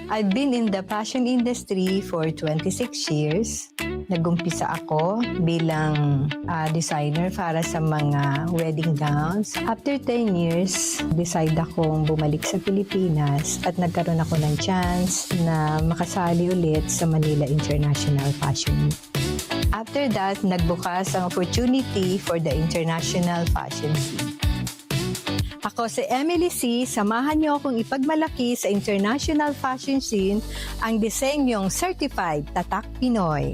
I've been in the fashion industry for 26 years. Nagumpisa ako bilang designer para sa mga wedding gowns. After 10 years, decide akong bumalik sa Pilipinas at nagkaroon ako ng chance na makasali ulit sa Manila International Fashion Week. After that, nagbukas ang opportunity for the International Fashion Week. Ako si Emily C. Samahan niyo akong ipagmalaki sa international fashion scene ang disenyong Certified Tatak Pinoy.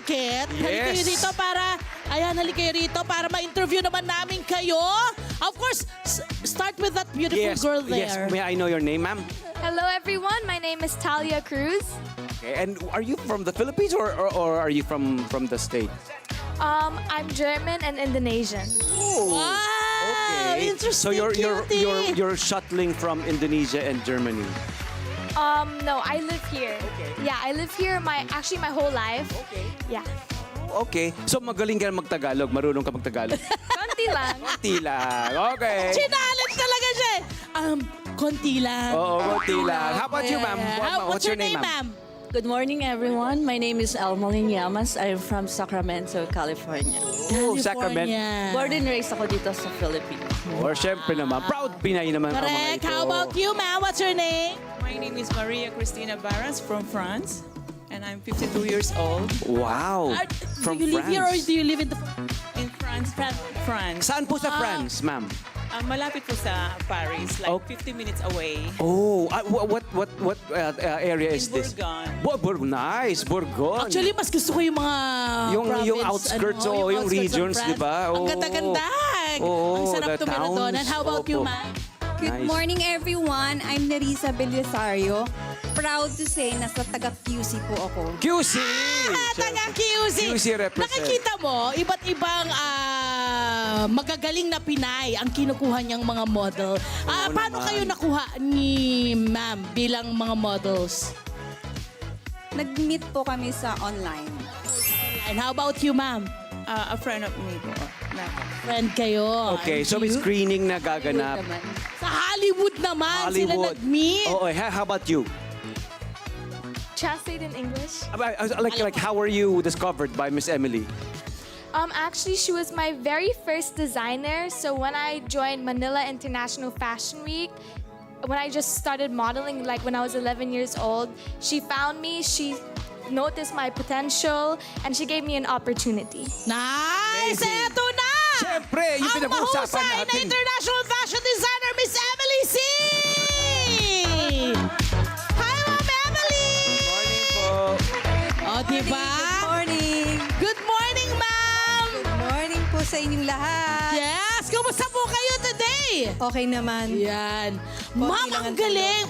Market. Halika kayo dito halika kayo rito para ma-interview naman namin kayo. Of course, start with that beautiful girl there. Yes, may I know your name, ma'am? Hello, everyone. My name is Talia Cruz. Okay, and are you from the Philippines or are you from the States? I'm German and Indonesian. Wow! Okay. Interesting, So cutie. you're shuttling from Indonesia and Germany. No, I live here. Okay. Yeah, I live here actually my whole life. Okay. Yeah. Okay. So magaling ka magtagalog, marunong ka magtagalog. Konti lang. Konti lang. Okay. Challenge talaga siya. Konti lang. Oo, konti lang. How about you, ma'am? What's your name, ma'am? Good morning, everyone. My name is Elmalyn Llamas. I'm from Sacramento, California. Oh, Sacramento. Born and raised ako dito sa Philippines. Or syempre naman, proud Pinay naman ang mga Correct. ito. How about you, ma'am? What's your name? My name is Maria Cristina Barras from France, and I'm 52 years old. Wow. From do you live here or France. do you live in the... In France, France. Saan po sa France, ma'am? Malapit po sa Paris, like Oh. 50 minutes away. Oh, what area is In this? Bourgogne. Nice, Bourgogne. Actually, mas gusto ko yung mga Yung province, outskirts, ano, yung outskirts of regions, France. di ba? Ang Oo. ganda-ganda. Oo, Ang sarap the tumira doon. And towns. how about you, Opo. ma'am? Good Nice. morning, everyone. I'm Nerissa Belisario. Proud to say, nasa taga-QC po ako. QC! Taga QC. QC represent. Nakikita mo, iba't ibang magagaling na Pinay ang kinukuha niyang mga model. Paano naman. kayo nakuha ni ma'am bilang mga models? Nag-meet po kami sa online. And how about you, ma'am? A friend of me po. Friend kayo. Okay, so may screening na gaganap. Sa Hollywood naman sila Hollywood. nag-meet. Oh, how about you? Translate in English. Like how were you discovered by Miss Emily? Actually, she was my very first designer. So when I joined Manila International Fashion Week, when I just started modeling, like when I was 11 years old, she found me. She noticed my potential, and she gave me an opportunity. Nice! Amazing. Eto na! Siyempre, yung ang pinag-uusapan mahusay na natin. international fashion designer, Miss Emily C! Hi, Ma'am Emily! Morning po. O, diba? Morning! Good morning, ma'am! Good morning po sa inyong lahat. Yes! Kumusta po kayo today? Okay naman. Yan. Ma'am, lang ang ang galing.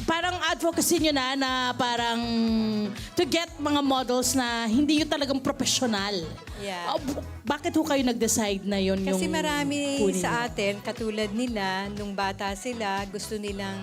Parang advocacy nyo na parang to get mga models na hindi yun talagang professional. Yeah. Bakit ho kayo nag-decide na yun Kasi yung marami kunin sa nyo? atin, katulad nila, nung bata sila, gusto nilang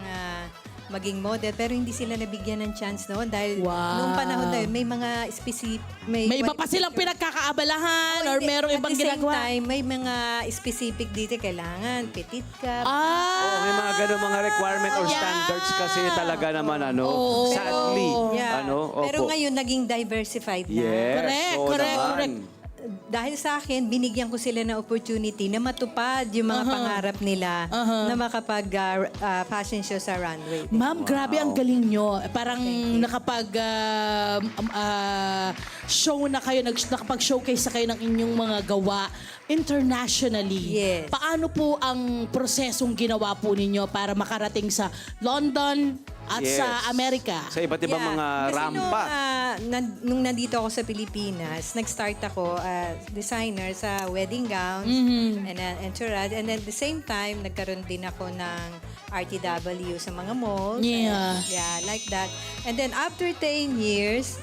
maging model, pero hindi sila nabigyan ng chance noon dahil Wow. nung panahon na yun, may mga specific... May iba pa silang pinagkakaabalahan or Hindi. merong ibang At the same ginagawa? time, may mga specific dito kailangan. Petit ka. Oh, may mga ganun mga requirement or Yeah. standards kasi talaga naman Oo. sadly. Yeah. Opo. Pero ngayon, naging diversified na. Yes. Correct, oo correct, naman. correct. Dahil sa akin, binigyan ko sila ng opportunity na matupad yung mga pangarap nila na makapag-fashion show sa runway. Ma'am, grabe ang galing nyo. Parang nakapag show na kayo, nakapag-showcase na kayo ng inyong mga gawa internationally. Yes. Paano po ang prosesong ginawa po ninyo para makarating sa London at Yes. sa Amerika? Sa iba't ibang mga Kasi rampa. nung nandito ako sa Pilipinas, nag-start ako as designer sa wedding gowns Mm-hmm. and entourage. And then at the same time, nagkaroon din ako ng RTW sa mga malls. Yeah. Yeah, like that. And then after 10 years,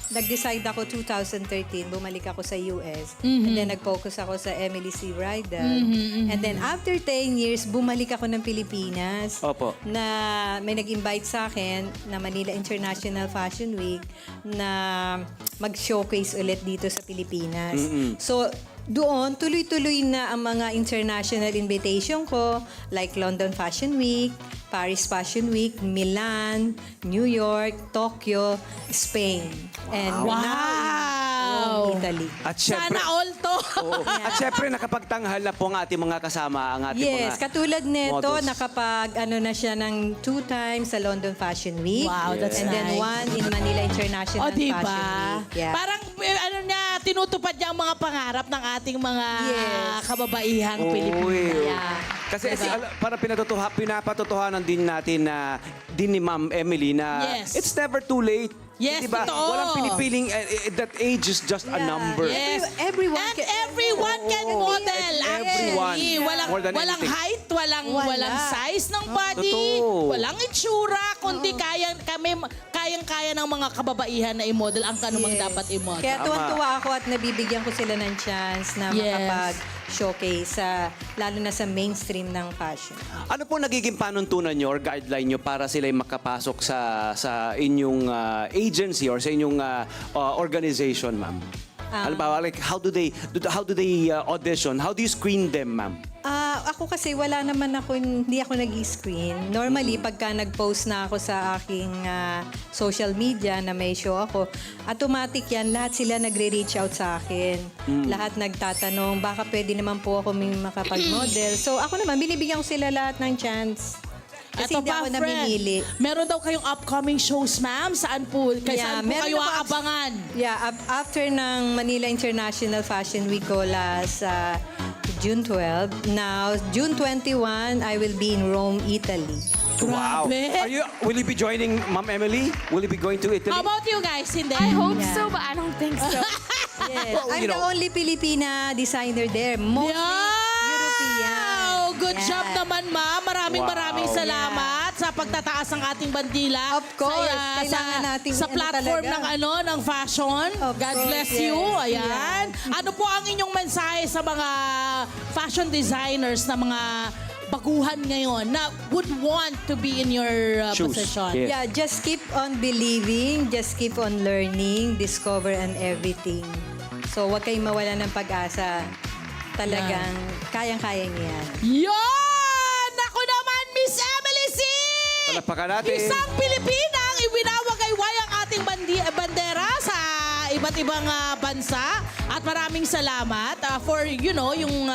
nag-decide ako 2013, bumalik ako sa US. And then nag-focus ako sa Emily C. Bridal. And then after 10 years, bumalik ako ng Pilipinas. Opo. Na may nag-invite sa akin na Manila International Fashion Week na mag-showcase ulit dito sa Pilipinas. So, doon, tuloy-tuloy na ang mga international invitation ko, like London Fashion Week, Paris Fashion Week, Milan, New York, Tokyo, Spain, and Wow! Italy. At syempre, Sana all to! oo. At syempre, nakapagtanghal na po ang ating mga kasama, ang ating Yes, mga katulad nito, models. nakapag na siya ng 2 times sa London Fashion Week. Wow, that's And then nice. 1 in Manila International O, diba? Fashion Week. Yeah. Parang, tinutupad niya ang mga pangarap ng ating mga Yes. kababaihang Oo, Pilipina. eh. Kasi para pinapatotohanan din natin na din ni Ma'am Emily na Yes. it's never too late. Yes, Diba? totoo. Walang pinipiling that age is just a number. Yes. Everyone And can- everyone can model. Everyone. Actually. More than Walang anything. height, Wala. walang size ng body, Totoo. walang itsura, kundi kayang kayang-kaya ng mga kababaihan na i-model ang kanumang dapat i-model. Kaya tuwan-tuwa ako at nabibigyan ko sila ng chance na Yes. makapag-showcase, lalo na sa mainstream ng fashion. Ano po nagiging panuntunan nyo or guideline nyo para sila'y makapasok sa inyong agency or sa inyong organization, ma'am? Halimbawa, like, how do they audition? How do you screen them, ma'am? Ako kasi hindi ako nag-screen. Normally, pagka nag-post na ako sa aking social media na may show ako, automatic yan, lahat sila nagre-reach out sa akin. Lahat nagtatanong, baka pwede naman po ako makapag-model. So ako naman, binibigyan ko sila lahat ng chance. Kasi Eto hindi pa, ako friend. namimili. Meron daw kayong upcoming shows, ma'am. Saan po? Saan po meron kayo ako aabangan? After ng Manila International Fashion Week ko last June 12, now June 21, I will be in Rome, Italy. Wow. Grabe. Will you be joining Ma'am Emily? Will you be going to Italy? How about you guys? Hindi. I hope Yeah. so, but I don't think so. Yes, Well, I'm you the know. only Filipina designer there. Mostly European. Good Yeah. job naman, ma'am. Maraming Wow. salamat sa pagtataas ng ating bandila. Of course. Sa, Kailangan nating sa platform talaga. ng fashion. Of God course, bless yes. you. Ayan. Ano po ang inyong mensahe sa mga fashion designers na mga baguhan ngayon na would want to be in your Shoes. position? Yes. Yeah, just keep on believing, just keep on learning, discover and everything. So, huwag kayong mawala ng pag-asa. Talagang kayang-kaya niya yan. Yon! Ako naman, Miss Emily C! Palakpakan natin. Isang Pilipina ang iwinawagayway ang ating bandera sa iba't ibang bansa. At maraming salamat for, yung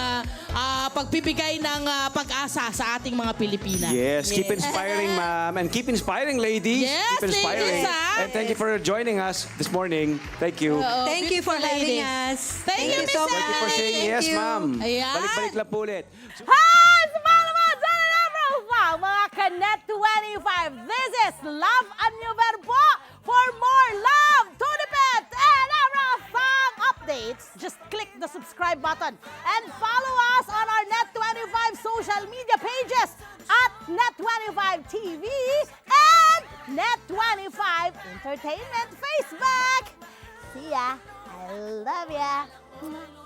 pagbibigay ng pag-asa sa ating mga Pilipinas. Yes, keep inspiring, ma'am. And keep inspiring, ladies. Yes, keep inspiring. ladies, ah. And thank you for joining us this morning. Thank you. Thank you for beautiful having ladies. us. Thank you, Miss so Thank you for much. saying Thank yes, you. ma'am. Ayan. Balik-balik lang po ulit. Hi! Sumama naman sa Profile, mga Kanet 25. This is Love and New Verbo. For more love, Tunipet, and Arafang updates, just click the subscribe button and follow us on our Net25 social media pages at Net25 TV and Net25 Entertainment Facebook. See ya. I love ya.